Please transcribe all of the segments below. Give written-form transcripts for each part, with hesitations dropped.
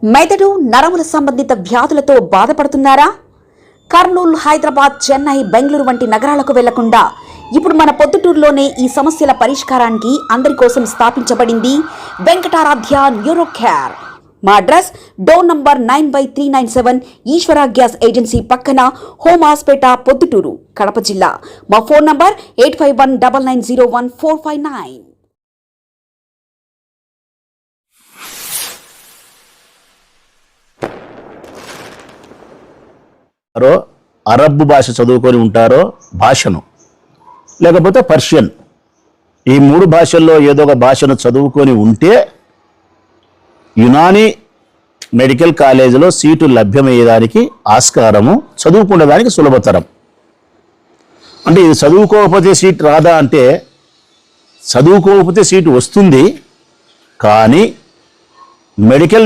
మెదడు నరముల సంబంధిత వ్యాధులతో బాధపడుతున్నారా? కర్నూలు, హైదరాబాద్, చెన్నై, బెంగళూరు వంటి నగరాలకు వెళ్లకుండా ఇప్పుడు మన పొద్దుటూరులోనే ఈ సమస్యల పరిష్కారానికి అందరి కోసం స్థాపించబడింది వెంకటారాధ్య న్యూరో కేర్. మా అడ్రస్ డోర్ నంబర్ 9/397 ఈశ్వర గ్యాస్ ఏజెన్సీ పక్కన, హోమ్ హాస్పేట, పొద్దుటూరు, కడప జిల్లా. మా ఫోన్ నంబర్ 8519901459. అరబ్ భాష చదువుకొని ఉంటారో భాషను, లేకపోతే పర్షియన్, ఈ మూడు భాషల్లో ఏదో ఒక భాషను చదువుకొని ఉంటే యునానీ మెడికల్ కాలేజీలో సీటు లభ్యమయ్యేదానికి ఆస్కారము, చదువుకునేదానికి సులభతరం. అంటే ఇది చదువుకోకపోతే సీట్ రాదా అంటే, చదువుకోకపోతే సీటు వస్తుంది, కానీ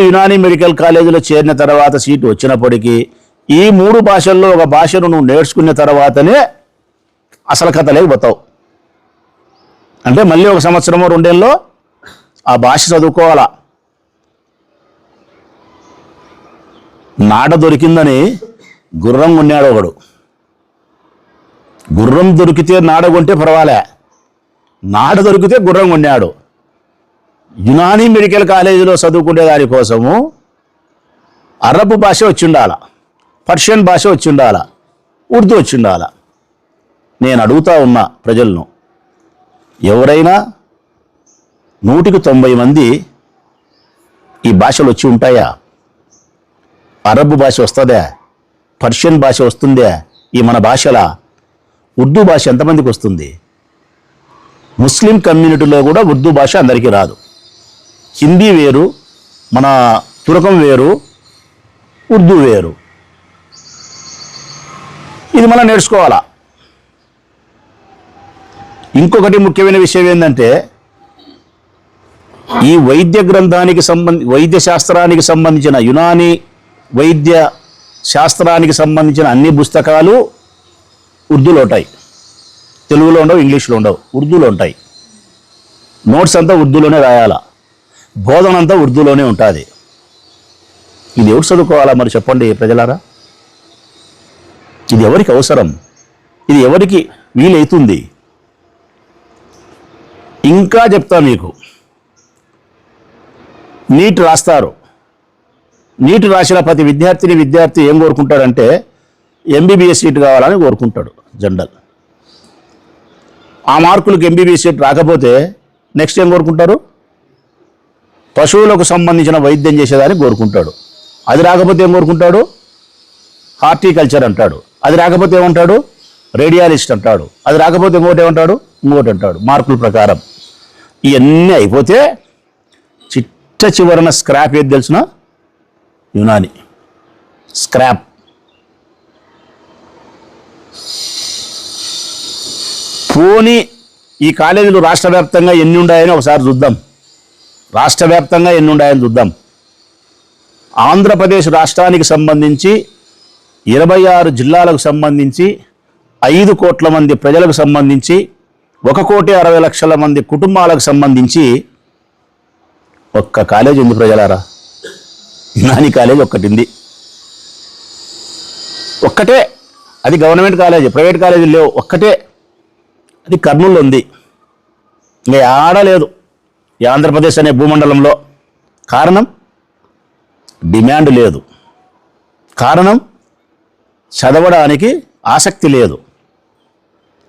యునానీ మెడికల్ కాలేజీలో చేరిన తర్వాత సీటు వచ్చినప్పటికీ ఈ మూడు భాషల్లో ఒక భాషను నువ్వు నేర్చుకున్న తర్వాతనే అసలు కథ లేకపోతావు. అంటే మళ్ళీ ఒక సంవత్సరమో రెండేళ్ళలో ఆ భాష చదువుకోవాలా. నాడ దొరికిందని గుర్రం కొన్నాడు ఒకడు. గుర్రం దొరికితే నాడ కొంటే పర్వాలే, నాడ దొరికితే గుర్రం కొన్నాడు. యునానీ మెడికల్ కాలేజీలో చదువుకునే దానికోసము అరబ్ భాష వచ్చి ఉండాల, పర్షియన్ భాష వచ్చి ఉండాల, ఉర్దూ వచ్చి ఉండాల. నేను అడుగుతా ఉన్నా ప్రజలను, ఎవరైనా 100కి 90 మంది ఈ భాషలు వచ్చి ఉంటాయా? అరబ్ భాష వస్తుందా? పర్షియన్ భాష వస్తుందా? ఈ మన భాషలా ఉర్దూ భాష ఎంతమందికి వస్తుంది? ముస్లిం కమ్యూనిటీలో కూడా ఉర్దూ భాష అందరికీ రాదు. హిందీ వేరు, మన తురకం వేరు, ఉర్దూ వేరు. ఇది మనం నేర్చుకోవాలా. ఇంకొకటి ముఖ్యమైన విషయం ఏంటంటే, ఈ వైద్య గ్రంథానికి వైద్య శాస్త్రానికి సంబంధించిన, యునానీ వైద్య శాస్త్రానికి సంబంధించిన అన్ని పుస్తకాలు ఉర్దూలో ఉంటాయి. తెలుగులో ఉండవు, ఇంగ్లీష్లో ఉండవు, ఉర్దూలో ఉంటాయి. నోట్స్ అంతా ఉర్దూలోనే రాయాలా, బోధన అంతా ఉర్దూలోనే ఉంటుంది. ఇది ఎవరు చదువుకోవాలా మరి చెప్పండి ప్రజలారా? ఇది ఎవరికి అవసరం? ఇది ఎవరికి వీలవుతుంది? ఇంకా చెప్తా మీకు, నీట్ రాస్తారు. నీట్ రాసిన ప్రతి విద్యార్థి ఏం కోరుకుంటాడంటే ఎంబీబీఎస్ సీట్ కావాలని కోరుకుంటాడు జనరల్. ఆ మార్కులకు ఎంబీబీఎస్ సీట్ రాకపోతే నెక్స్ట్ ఏం కోరుకుంటారు? పశువులకు సంబంధించిన వైద్యం చేసేదాన్ని కోరుకుంటాడు. అది రాకపోతే ఏం కోరుకుంటాడు? హార్టికల్చర్ అంటాడు. అది రాకపోతే ఏమంటాడు? రేడియాలిస్ట్ అంటాడు. అది రాకపోతే ఇంకోటి ఏమంటాడు? ఇంకోటి అంటాడు. మార్కుల ప్రకారం ఇవన్నీ అయిపోతే చిట్ట చివరన స్క్రాప్ ఏది తెలిసిన? యునానీ స్క్రాప్. పోనీ ఈ కాలేజీలు రాష్ట్ర వ్యాప్తంగా ఎన్ని ఉన్నాయని ఒకసారి చూద్దాం. రాష్ట్ర వ్యాప్తంగా ఎన్ని ఉన్నాయని చూద్దాం. ఆంధ్రప్రదేశ్ రాష్ట్రానికి సంబంధించి 26 జిల్లాలకు సంబంధించి 5 కోట్ల మంది ప్రజలకు సంబంధించి 1,60,00,000 మంది కుటుంబాలకు సంబంధించి ఒక్క కాలేజ్ ఉంది ప్రజలారా. యునానీ కాలేజ్ ఒక్కటింది, ఒక్కటే. అది గవర్నమెంట్ కాలేజీ, ప్రైవేట్ కాలేజీలు లేవు, ఒక్కటే. అది కర్నూలులో ఉంది. ఇంకా ఆడలేదు ఈ ఆంధ్రప్రదేశ్ అనే భూమండలంలో. కారణం డిమాండ్ లేదు, కారణం చదవడానికి ఆసక్తి లేదు.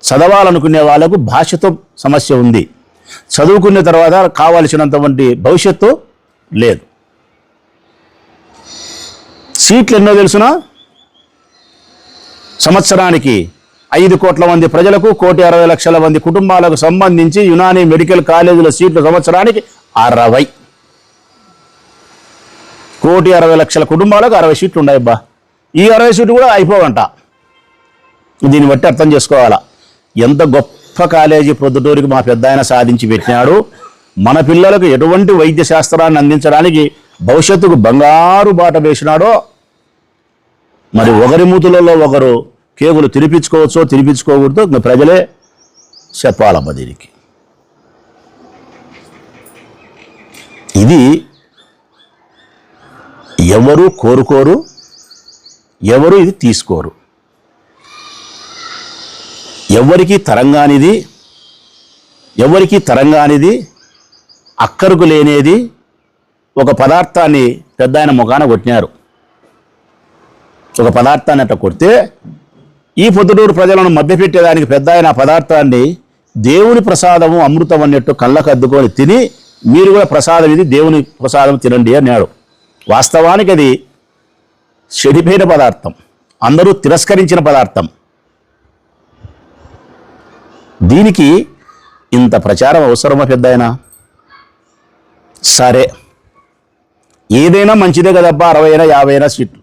చదవాలనుకునే వాళ్ళకు భాషతో సమస్య ఉంది. చదువుకున్న తర్వాత కావాల్సినంతవంటి భవిష్యత్తు లేదు. సీట్లు ఎన్నో తెలుసునా? సంవత్సరానికి 5 కోట్ల మంది ప్రజలకు, 1,60,00,000 మంది కుటుంబాలకు సంబంధించి యునానీ మెడికల్ కాలేజీల సీట్లు సంవత్సరానికి 60. 1,60,00,000 కుటుంబాలకు 60 సీట్లు ఉన్నాయబ్బా. ఈ 60 సీట్లు కూడా అయిపోవంట. దీన్ని బట్టి అర్థం చేసుకోవాలా ఎంత గొప్ప కాలేజీ ప్రొద్దుటూరికి మా పెద్ద ఆయన సాధించి పెట్టినాడు. మన పిల్లలకు ఎటువంటి వైద్య శాస్త్రాన్ని అందించడానికి భవిష్యత్తుకు బంగారు బాట వేసినాడో. మరి ఒకరి మూతులలో ఒకరు కేకులు తినిపించుకోవచ్చో తినిపించుకోకూడదో ఇంకా ప్రజలే చెప్పాలమ్మా. దీనికి ఇది ఎవరు కోరుకోరు, ఎవరు ఇది తీసుకోరు. ఎవరికి తరంగానిది అక్కరకు లేనేది ఒక పదార్థాన్ని పెద్ద ఆయన ముఖాన కొట్టినారు. ఒక పదార్థాన్ని అట్ట కొడితే ఈ పొద్దుటూరు ప్రజలను మభ్యపెట్టేదానికి పెద్ద ఆయన ఆ పదార్థాన్ని దేవుని ప్రసాదము అమృతం అన్నట్టు కళ్ళకు అద్దుకొని తిని, మీరు కూడా ప్రసాదం ఇది దేవుని ప్రసాదం తినండి అన్నాడు. వాస్తవానికి అది చెడిపోయిన పదార్థం, అందరూ తిరస్కరించిన పదార్థం. దీనికి ఇంత ప్రచారం అవసరమా పెద్దాయనా? సరే, ఏదైనా మంచిదే కదబ్బా, 60 అయినా 50 అయినా సీట్లు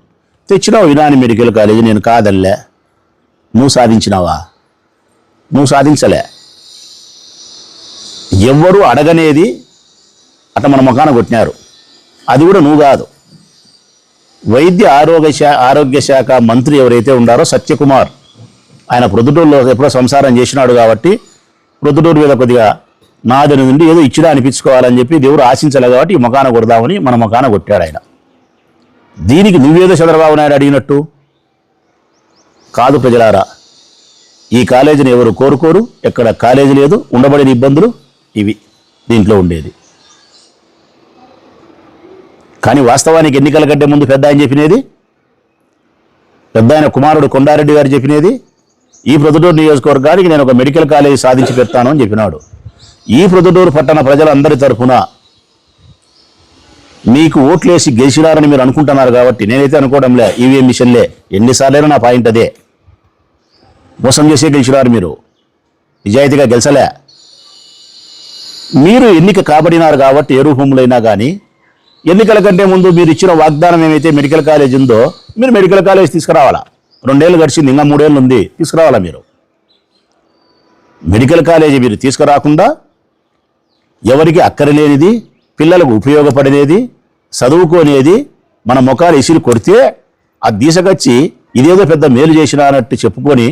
తెచ్చినావు యునాని మెడికల్ కాలేజీ, నేను కాదల్లే. నువ్వు సాధించినావా? నువ్వు సాధించలే. ఎవ్వరూ అడగనేది అట్ట మన ముఖాన కొట్టినారు. అది కూడా నువ్వు కాదు, ఆరోగ్య శాఖ మంత్రి ఎవరైతే ఉన్నారో సత్యకుమార్, ఆయన ప్రొద్దుటూరులో ఎప్పుడో సంసారం చేసినాడు కాబట్టి ప్రొద్దుటూరు మీద కొద్దిగా నాదని నుండి ఏదో ఇచ్చినా అనిపించుకోవాలని చెప్పి దేవుడు ఆశించలే కాబట్టి ఈ ముఖాన కొడదామని మన ముఖాన కొట్టాడు ఆయన. దీనికి నువ్వేదో చంద్రబాబు నాయుడు అడిగినట్టు కాదు. ప్రజలారా, ఈ కాలేజీని ఎవరు కోరుకోరు, ఎక్కడ కాలేజీ లేదు, ఉండబడిన ఇబ్బందులు ఇవి దీంట్లో ఉండేది. కానీ వాస్తవానికి ఎన్నికల కంటే ముందు పెద్ద ఆయన చెప్పినది, పెద్ద ఆయన కుమారుడు కొండారెడ్డి గారు చెప్పినది, ఈ ప్రొద్దుటూరు నియోజకవర్గానికి నేను ఒక మెడికల్ కాలేజీ సాధించి పెడతాను అని చెప్పినాడు. ఈ ప్రొద్దుటూరు పట్టణ ప్రజలందరి తరఫున మీకు ఓట్లేసి గెలిచినారని మీరు అనుకుంటున్నారు కాబట్టి, నేనైతే అనుకోవడంలే, ఈవీఎం మిషన్లే, ఎన్నిసార్లైనా నా పాయింట్ అదే. మోసం చేసే గెలిచినారు మీరు, నిజాయితీగా గెలిచలే. మీరు ఎన్నిక కాబడినారు కాబట్టి ఏ రూపంలోనైనా కానీ ఎన్నికల కంటే ముందు మీరు ఇచ్చిన వాగ్దానం ఏమైతే మెడికల్ కాలేజ్ ఉందో, మీరు మెడికల్ కాలేజ్ తీసుకురావాలా. 2 ఏళ్ళు గడిచింది, ఇంకా 3 ఏళ్ళు ఉంది, తీసుకురావాలా. మీరు మెడికల్ కాలేజీ మీరు తీసుకురాకుండా ఎవరికి అక్కరలేనిది, పిల్లలకు ఉపయోగపడినది, చదువుకోనేది మన ముఖాలు ఇసిరి కొడితే ఆ దీసకొచ్చి ఇదేదో పెద్ద మేలు చేసినానట్టు చెప్పుకొని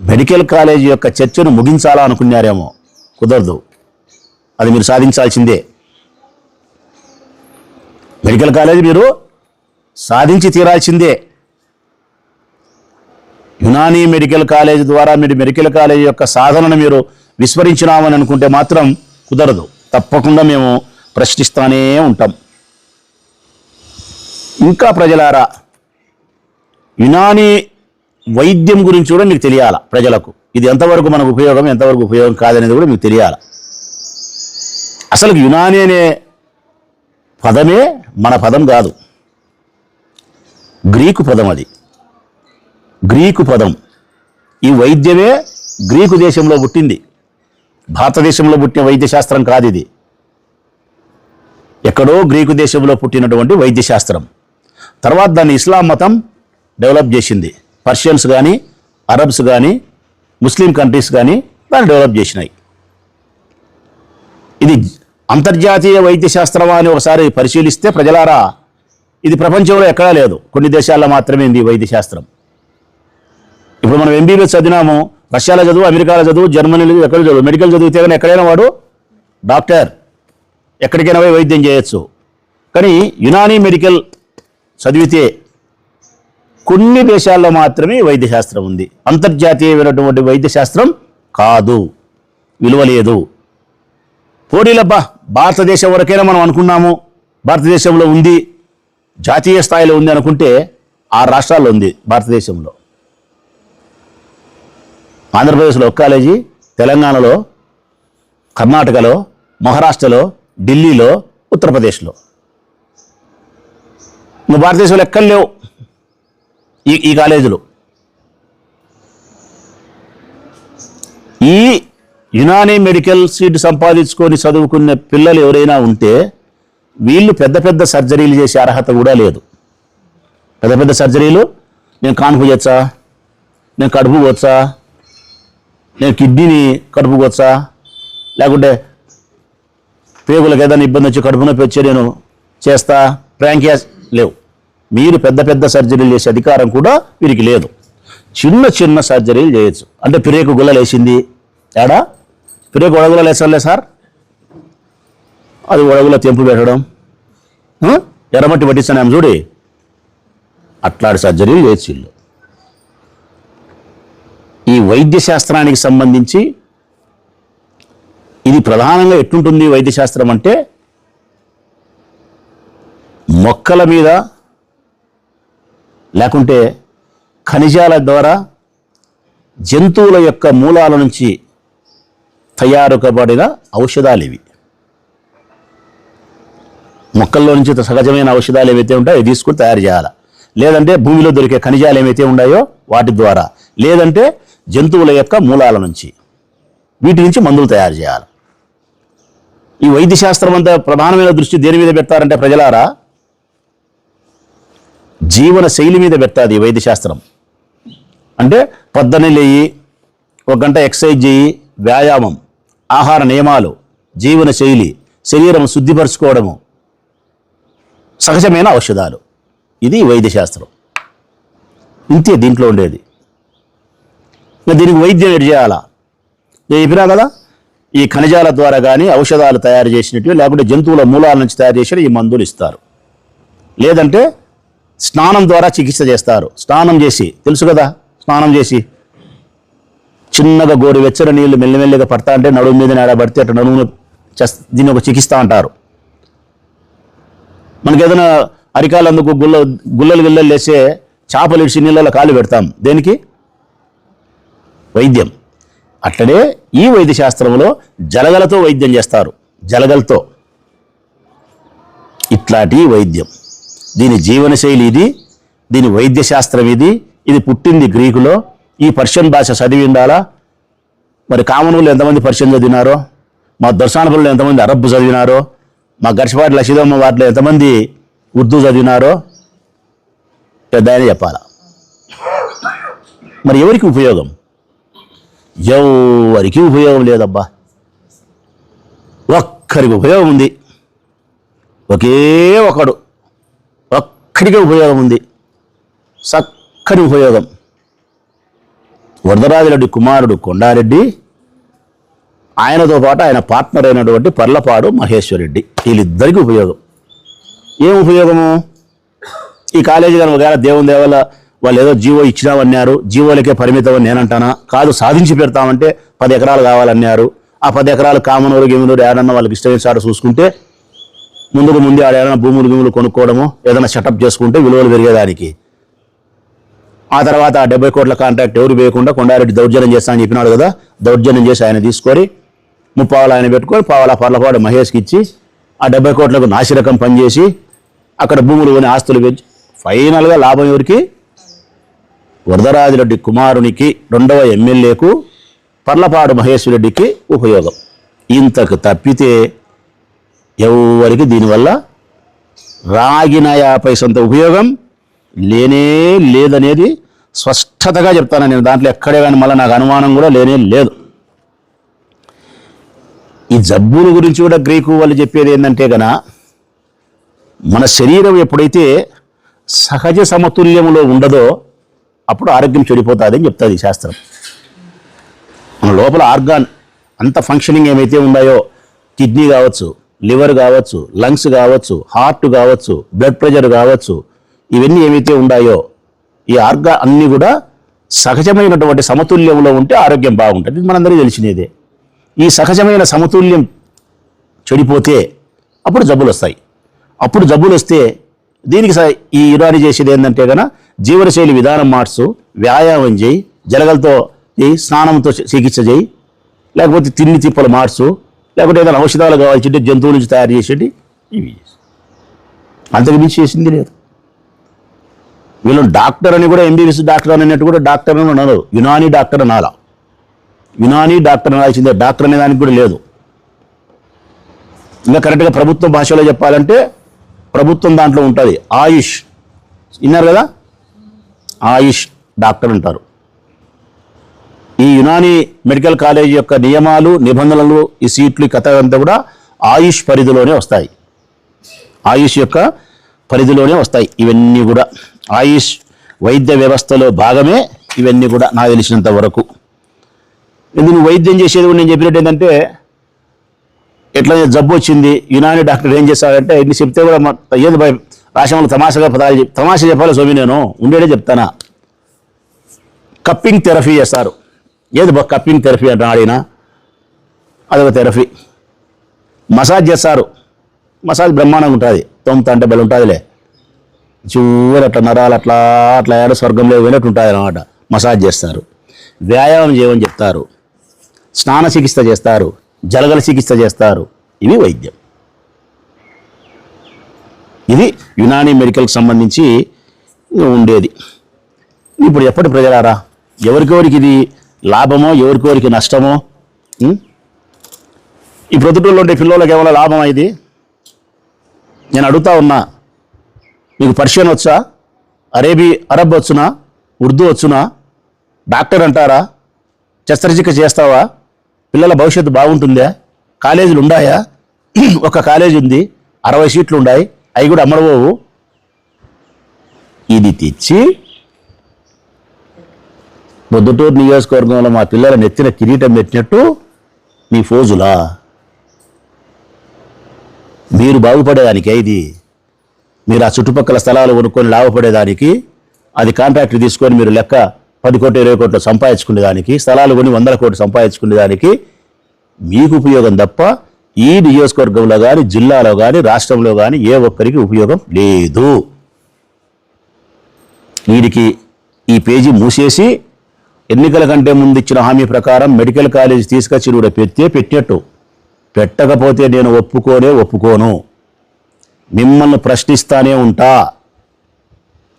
మెడికల్ కాలేజీ యొక్క చర్చను ముగించాలా అనుకున్నారేమో. కుదరదు, అది మీరు సాధించాల్సిందే. మెడికల్ కాలేజీ మీరు సాధించి తీరాల్సిందే. యునాని మెడికల్ కాలేజ్ ద్వారా మీరు మెడికల్ కాలేజ్ యొక్క సాధనను మీరు విస్మరించినామని అనుకుంటే మాత్రం కుదరదు. తప్పకుండా మేము ప్రశ్నిస్తూనే ఉంటాం. ఇంకా ప్రజలారా, యునాని వైద్యం గురించి కూడా మీకు తెలియాల. ప్రజలకు ఇది ఎంతవరకు మనకు ఉపయోగం, ఎంతవరకు ఉపయోగం కాదనేది కూడా మీకు తెలియాల. అసలు యునాని అనే పదమే మన పదం కాదు, గ్రీకు పదం. అది గ్రీకు పదం. ఈ వైద్యమే గ్రీకు దేశంలో పుట్టింది, భారతదేశంలో పుట్టిన వైద్యశాస్త్రం కాదు ఇది. ఎక్కడో గ్రీకు దేశంలో పుట్టినటువంటి వైద్యశాస్త్రం. తర్వాత దాన్ని ఇస్లాం మతం డెవలప్ చేసింది. పర్షియన్స్ కానీ, అరబ్స్ కానీ, ముస్లిం కంట్రీస్ కానీ దాన్ని డెవలప్ చేసినాయి. ఇది అంతర్జాతీయ వైద్యశాస్త్రం అని ఒకసారి పరిశీలిస్తే ప్రజలారా, ఇది ప్రపంచంలో ఎక్కడా లేదు, కొన్ని దేశాల్లో మాత్రమే ఉంది వైద్యశాస్త్రం. ఇప్పుడు మనం ఎంబీబీఎస్ చదివినాము, రష్యాలో చదువు, అమెరికాలో చదువు, జర్మనీలో ఎక్కడ చదువు, మెడికల్ చదివితే కానీ ఎక్కడైనా వాడు డాక్టర్, ఎక్కడికైనా పోయి వైద్యం చేయొచ్చు. కానీ యునాని మెడికల్ చదివితే కొన్ని దేశాల్లో మాత్రమే వైద్యశాస్త్రం ఉంది, అంతర్జాతీయమైనటువంటి వైద్యశాస్త్రం కాదు, విలువ లేదు. పోటీలబ్బా, భారతదేశం వరకైనా మనం అనుకున్నాము, భారతదేశంలో ఉంది, జాతీయ స్థాయిలో ఉంది అనుకుంటే 6 రాష్ట్రాల్లో ఉంది భారతదేశంలో. ఆంధ్రప్రదేశ్లో ఒక కాలేజీ, తెలంగాణలో, కర్ణాటకలో, మహారాష్ట్రలో, ఢిల్లీలో, ఉత్తరప్రదేశ్లో. నువ్వు భారతదేశంలో ఎక్కడ లేవు ఈ కాలేజీలు. ఈ యునాని మెడికల్ సీట్ సంపాదించుకొని చదువుకున్న పిల్లలు ఎవరైనా ఉంటే వీళ్ళు పెద్ద పెద్ద సర్జరీలు చేసే అర్హత కూడా లేదు. పెద్ద పెద్ద సర్జరీలు, నేను కాన్పు చేయొచ్చా, నేను కడుపు పోవచ్చా, నేను కిడ్నీని కడుపుకోవచ్చా, లేకుంటే పేగులకు ఏదైనా ఇబ్బంది వచ్చి కడుపు నొప్పి వచ్చి నేను చేస్తా, ప్రాంకియాస్ లేవు. మీరు పెద్ద పెద్ద సర్జరీలు చేసే అధికారం కూడా వీరికి లేదు. చిన్న చిన్న సర్జరీలు చేయొచ్చు. అంటే పిరేకు గుల్లలు వేసింది, ఏడా పిరేకు ఒడగులలో వేసలే సార్, అది ఒడగులో తెంపు పెట్టడం, ఎర్రమట్టి పట్టిస్తాను చూడి, అట్లాంటి సర్జరీలు చేసిళ్ళు. ఈ వైద్య శాస్త్రానికి సంబంధించి ఇది ప్రధానంగా ఎట్లుంటుంది వైద్యశాస్త్రం అంటే, మొక్కల మీద లేకుంటే ఖనిజాల ద్వారా జంతువుల యొక్క మూలాల నుంచి తయారు కాబడిన ఔషధాలు ఇవి. మొక్కల్లో నుంచి సహజమైన ఔషధాలు ఏవైతే ఉంటాయో అవి తీసుకుని తయారు చేయాలి. లేదంటే భూమిలో దొరికే ఖనిజాలు ఏవైతే ఉన్నాయో వాటి ద్వారా, లేదంటే జంతువుల యొక్క మూలాల నుంచి, వీటి నుంచి మందులు తయారు చేయాలి. ఈ వైద్య శాస్త్రం అంతా ప్రధానమైన దృష్టి దేని మీద పెడతారంటే ప్రజలారా, జీవన శైలి మీద పెడతాది ఈ వైద్య శాస్త్రం. అంటే పొద్దున్నే లేయి, 1 గంట ఎక్సర్సైజ్ చేయి, వ్యాయామం, ఆహార నియమాలు, జీవన శైలి, శరీరం శుద్ధిపరచుకోవడము, సహజమైన ఔషధాలు, ఇది వైద్య శాస్త్రం. ఇంతే దీంట్లో ఉండేది. దీనికి వైద్యం ఎటు చేయాలా? నేను చెప్పినా కదా, ఈ ఖనిజాల ద్వారా కానీ ఔషధాలు తయారు చేసినట్టు, లేకుంటే జంతువుల మూలాల నుంచి తయారు చేసిన ఈ మందులు ఇస్తారు. లేదంటే స్నానం ద్వారా చికిత్స చేస్తారు. స్నానం చేసి, తెలుసు కదా, స్నానం చేసి చిన్నగా గోరువెచ్చని నీళ్లు మెల్లిమెల్లిగా పడతా అంటే నడుము మీద నేడబడితే అట్లా నడుమును దీన్ని ఒక చికిత్స అంటారు. మనకి ఏదైనా అరికాలందుకు గుల్లలు గిల్లలు వేసే చేపలు ఇడిచి నీళ్ళలో కాలు పెడతాం, దేనికి? వైద్యం. అట్లనే ఈ వైద్య శాస్త్రంలో జలగలతో వైద్యం చేస్తారు. జలగలతో ఇట్లాంటి వైద్యం. దీని జీవనశైలి ఇది, దీని వైద్య శాస్త్రం ఇది. ఇది పుట్టింది గ్రీకులో. ఈ పర్షియన్ భాష చదివి ఉండాలా. మరి కామనూళ్ళు ఎంతమంది పర్షియన్ చదివినారో, మా దర్శనపల్లిలో ఎంతమంది అరబ్బు చదివినారో, మా గర్షపాటి లక్షిదమ్మ వాటిలో ఎంతమంది ఉర్దూ చదివినారో పెద్ద ఆయన చెప్పాలా. మరి ఎవరికి ఉపయోగం? ఎవరికి ఉపయోగం లేదబ్బా. ఒక్కరికి ఉపయోగం ఉంది, ఒకే ఒక్కడికే ఉపయోగం ఉంది, చక్కని ఉపయోగం. వరదరాజరెడ్డి కుమారుడు కొండారెడ్డి, ఆయనతో పాటు ఆయన పార్ట్నర్ అయినటువంటి పర్లపాడు మహేశ్వరరెడ్డి, వీళ్ళిద్దరికీ ఉపయోగం. ఏం ఉపయోగము? ఈ కాలేజీ కానీ ఒకవేళ దేవుని దేవల్ల వాళ్ళు ఏదో జీవో ఇచ్చినామన్నారు, జీవోలకే పరిమితం అని నేనంటానా? కాదు, సాధించి పెడతామంటే 10 ఎకరాలు కావాలన్నారు. ఆ 10 ఎకరాలు కామనూరు గేమునూరు ఏడన్నా వాళ్ళకి ఇష్టమైన చూసుకుంటే ముందే ఆడేదన్నా భూములు కొనుక్కోవడము, ఏదైనా సెటప్ చేసుకుంటే విలువలు పెరిగేదానికి. ఆ తర్వాత ఆ 70 కోట్ల కాంట్రాక్ట్ ఎవరు వేయకుండా కొండారెడ్డి దౌర్జన్యం చేస్తా అని చెప్పినాడు కదా, దౌర్జన్యం చేసి ఆయన తీసుకొని 30 ఆయన పెట్టుకొని పావలా పర్లపాడు మహేష్కి ఇచ్చి ఆ 70 కోట్లకు నాసిరకం పనిచేసి అక్కడ భూములు కొని ఆస్తులు పెంచి ఫైనల్గా లాభం ఎవరికి? వరదరాజరెడ్డి కుమారునికి, 2వ ఎమ్మెల్యేకు, పర్లపాడు మహేశ్వరరెడ్డికి ఉపయోగం. ఇంతకు తప్పితే ఎవరికి దీనివల్ల రాగిన 50 పైసంత ఉపయోగం లేనే లేదనేది స్పష్టతగా చెప్తాను నేను. దాంట్లో ఎక్కడే కానీ మళ్ళీ నాకు అనుమానం కూడా లేనే లేదు. ఈ జబ్బుల గురించి కూడా గ్రీకు వాళ్ళు చెప్పేది ఏంటంటే గన, మన శరీరం ఎప్పుడైతే సహజ సమతుల్యంలో ఉండదో అప్పుడు ఆరోగ్యం చెడిపోతుంది అని చెప్తుంది ఈ శాస్త్రం. మన లోపల ఆర్గాన్ అంత ఫంక్షనింగ్ ఏమైతే ఉన్నాయో, కిడ్నీ కావచ్చు, లివర్ కావచ్చు, లంగ్స్ కావచ్చు, హార్ట్ కావచ్చు, బ్లడ్ ప్రెషర్ కావచ్చు, ఇవన్నీ ఏమైతే ఉన్నాయో ఈ అన్నీ కూడా సహజమైనటువంటి సమతుల్యంలో ఉంటే ఆరోగ్యం బాగుంటుంది. ఇది మనందరికీ తెలిసినదే. ఈ సహజమైన సమతుల్యం చెడిపోతే అప్పుడు జబ్బులు వస్తాయి. అప్పుడు జబ్బులు వస్తే దీనికి ఈ యునాని చేసేది ఏంటంటే కనుక జీవనశైలి విధానం మార్చు, వ్యాయామం చేయి, జలగలతో చేయి, స్నానంతో చికిత్స చేయి, లేకపోతే తిండి తిప్పలు మార్చు, లేకపోతే ఏదైనా ఔషధాలు కావాల్సింటే జంతువుల నుంచి తయారు చేసేది, ఇవి అంతకు మించి చేసింది లేదు. వీళ్ళు డాక్టర్ అని కూడా ఎంబీబీఎస్ డాక్టర్ అన్నట్టు కూడా డాక్టర్ అని అన్నారు. యునాని డాక్టర్ అనాలా, యునాని డాక్టర్ అనాల్సిందే, డాక్టర్ అనే దానికి కూడా లేదు. ఇంకా కరెక్ట్గా ప్రభుత్వ భాషలో చెప్పాలంటే ప్రభుత్వం దాంట్లో ఉంటుంది ఆయుష్, విన్నారు కదా, ఆయుష్ డాక్టర్ అంటారు. ఈ యునాని మెడికల్ కాలేజ్ యొక్క నియమాలు, నిబంధనలు, ఈ సీట్లు, ఈ కథ అంతా కూడా ఆయుష్ పరిధిలోనే వస్తాయి. ఆయుష్ యొక్క పరిధిలోనే వస్తాయి ఇవన్నీ కూడా. ఆయుష్ వైద్య వ్యవస్థలో భాగమే ఇవన్నీ కూడా నాకు తెలిసినంత వరకు. ఎందుకు వైద్యం చేసేది కూడా నేను చెప్పినట్టు ఏంటంటే, ఎట్లా జబ్బు వచ్చింది యునాని డాక్టర్ ఏం చేస్తాడంటే ఇన్ని చెప్తే కూడా ఏది రాష్ట్రంలో తమాషా చెప్పాలి స్వామి, నేను ఉండేదే చెప్తానా. కప్పింగ్ థెరపీ చేస్తారు. ఏది కప్పింగ్ థెరపీ అంటే ఆడినా అదొక థెరపీ. మసాజ్ చేస్తారు. మసాజ్ బ్రహ్మాండంగా ఉంటుంది. తొమ్మిది అంటే బలి ఉంటుందిలే, చివరి అట్లా నరాలు అట్లా అట్లా ఏదో స్వర్గంలో పోయినట్టు ఉంటుంది అన్నమాట. మసాజ్ చేస్తారు. వ్యాయామం చేయమని చెప్తారు. స్నాన చికిత్స చేస్తారు. జలగల చికిత్స చేస్తారు. ఇవి వైద్యం. ఇది యునానీ మెడికల్కి సంబంధించి ఉండేది. ఇప్పుడు ఎప్పటి ప్రజలారా, ఎవరికెవరికి ఇది లాభమో ఎవరికెవరికి నష్టమో? ఈ ప్రొద్దుటూరులో ఉండే పిల్లలకి ఏమైనా లాభమా ఇది? నేను అడుగుతా ఉన్నా, మీకు పర్షియన్ వచ్చా? అరబ్ వచ్చునా? ఉర్దూ వచ్చునా? డాక్టర్ అంటారా? శస్త్రచికిత్స చేస్తావా? పిల్లల భవిష్యత్తు బాగుంటుందా? కాలేజీలు ఉన్నాయా? ఒక కాలేజీ ఉంది, 60 సీట్లు ఉన్నాయి, అవి కూడా అమ్మడబోవు. ఇది తెచ్చి పొద్దుటూరు నియోజకవర్గంలో మా పిల్లల నెత్తిన కిరీటం పెట్టినట్టు మీ ఫోజులా? మీరు బాగుపడేదానికే ఇది? మీరు ఆ చుట్టుపక్కల స్థలాలు కొనుక్కొని లాభపడేదానికి, అది కాంట్రాక్ట్ తీసుకొని మీరు లెక్క 10 కోట్లు 20 కోట్లు సంపాదించుకునేదానికి, స్థలాలు కొని 100 కోట్లు సంపాదించుకునేదానికి మీకు ఉపయోగం తప్ప ఈ నియోజకవర్గంలో కానీ, జిల్లాలో కానీ, రాష్ట్రంలో కానీ ఏ ఒక్కరికి ఉపయోగం లేదు. వీడికి ఈ పేజీ మూసేసి ఎన్నికల కంటే ముందు ఇచ్చిన హామీ ప్రకారం మెడికల్ కాలేజ్ తీసుకొచ్చి కూడా పెట్టినట్టు. పెట్టకపోతే నేను ఒప్పుకోను. మిమ్మల్ని ప్రశ్నిస్తానే ఉంటా.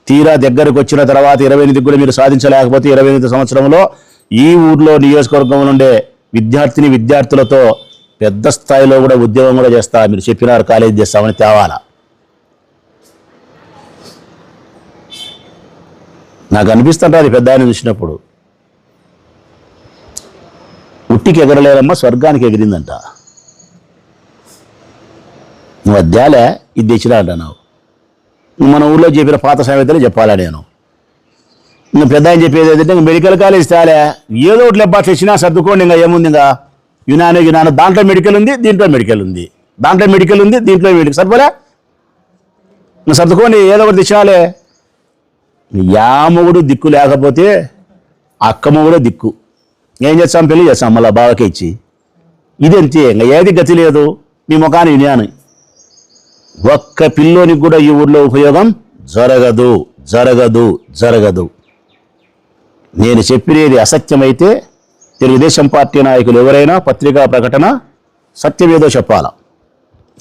తీరా దగ్గరకు వచ్చిన తర్వాత 28 కూడా మీరు సాధించలేకపోతే 28 సంవత్సరంలో ఈ ఊర్లో నియోజకవర్గంలో ఉండే విద్యార్థులతో పెద్ద స్థాయిలో కూడా ఉద్యోగం కూడా చేస్తా. మీరు చెప్పినారు కాలేజ్ చేస్తామని తేవాలా. నాకు అనిపిస్తుంటుంది పెద్ద ఆయన చూసినప్పుడు, ఉట్టికి ఎగరలేరమ్మా స్వర్గానికి ఎగిరిందంట. నువ్వు అద్దాలే ఇది తెచ్చినా అంటున్నావు. మన ఊళ్ళో చెప్పిన పాత సామెతలు చెప్పాలా నేను? ఇంకా పెద్ద ఆయన చెప్పేది ఏంటంటే మెడికల్ కాలేజ్ తేలే, ఏదో ఒకటి లెబ్బా తెచ్చినా సర్దుకోండి. ఇంకా ఏముంది, ఇంకా యునానీ దాంట్లో మెడికల్ ఉంది, దీంట్లో మెడికల్ ఉంది, దాంట్లో మెడికల్ ఉంది, దీంట్లో మెడికల్, సరిపోలే ఇంకా సర్దుకోండి, ఏదో ఒకటి తెచ్చినాలే. యామగుడు దిక్కు లేకపోతే అక్కమ్మగుడు దిక్కు. ఏం చేస్తాం? పెళ్లి చేస్తాం మళ్ళీ బావకే ఇచ్చి. ఇదంతే, ఇంకా ఏది గతి లేదు. మీ ముఖాన్ని వినాను. ఒక్క పిల్లోనికి కూడా ఈ ఊర్లో ఉపయోగం జరగదు. నేను చెప్పినది అసత్యమైతే తెలుగుదేశం పార్టీ నాయకులు ఎవరైనా పత్రికా ప్రకటన సత్యమేదో చెప్పాలా.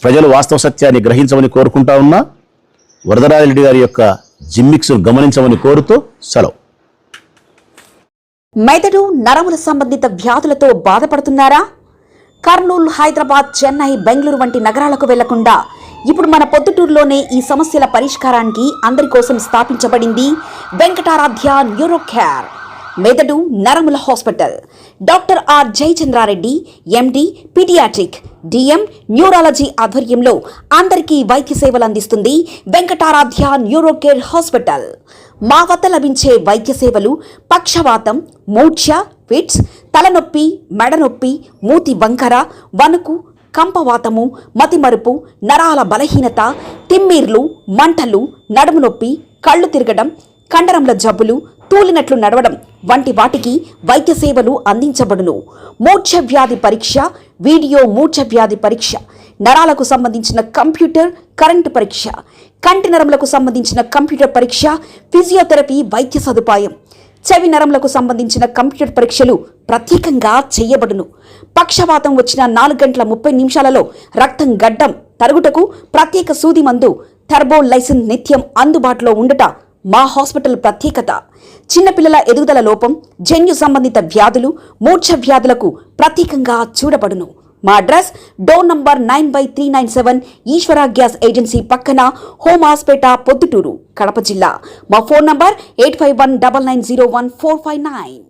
ప్రజలు వాస్తవ సత్యాన్ని గ్రహించమని కోరుకుంటా ఉన్నా. వరదరాజరెడ్డి గారి యొక్క జిమ్మిక్స్ను గమనించమని కోరుతూ సెలవు. మెదడు నరముల సంబంధిత వ్యాధులతో బాధపడుతున్నారా? కర్నూలు, హైదరాబాద్, చెన్నై, బెంగళూరు వంటి నగరాలకు వెళ్లకుండా ఇప్పుడు మన పొద్దుటూరులోనే ఈ సమస్యల పరిష్కారానికి అందరి కోసం స్థాపించబడింది వెంకటారాధ్య న్యూరో కేర్ మెదడు నరముల hospital. Doctor R Jayachandra Reddy, MD, paediatric, DM, neurology ఆధ్వర్యంలో అందరికీ వైద్య సేవలు అందిస్తుంది వెంకటారాధ్య న్యూరో కేర్ హాస్పిటల్. మా వద్ద లభించే వైద్య సేవలు పక్షవాతం, మూర్ఛ, ఫిట్స్, తలనొప్పి, మెడనొప్పి, మూతి వంకర, వణుకు, కంపవాతము, మతిమరుపు, నరాల బలహీనత, తిమ్మిర్లు, మంటలు, నడుము నొప్పి, కళ్ళు తిరగడం, కండరంల జబ్బులు, తూలినట్లు నడవడం వంటి వాటికి వైద్య సేవలు అందించబడును. మూర్ఛ వ్యాధి పరీక్ష, వీడియో మూర్ఛ వ్యాధి పరీక్ష, నరాలకు సంబంధించిన కంప్యూటర్ కరెంటు పరీక్ష, కంటి నరములకు సంబంధించిన కంప్యూటర్ పరీక్ష, ఫిజియోథెరపీ వైద్య సదుపాయం, చెవి నరములకు సంబంధించిన కంప్యూటర్ పరీక్షలు ప్రత్యేకంగా చేయబడును. పక్షవాతం వచ్చిన 4 గంటల 30 నిమిషాలలో రక్తం గడ్డం తరుగుటకు ప్రత్యేక సూది మందు థర్బోలైసిన్ నిత్యం అందుబాటులో ఉండట మా హాస్పిటల్ ప్రత్యేకత. చిన్నపిల్లల ఎదుగుదల లోపం, జన్యు సంబంధిత వ్యాధులు, మూర్ఛ వ్యాధులకు ప్రత్యేకంగా చూడబడును. మా అడ్రస్ డోర్ నంబర్ 9/397 ఈశ్వర గ్యాస్ ఏజెన్సీ పక్కన, హోమాస్పేట, పొద్దుటూరు, కడప జిల్లా. మా ఫోన్ నంబర్ 8519901459.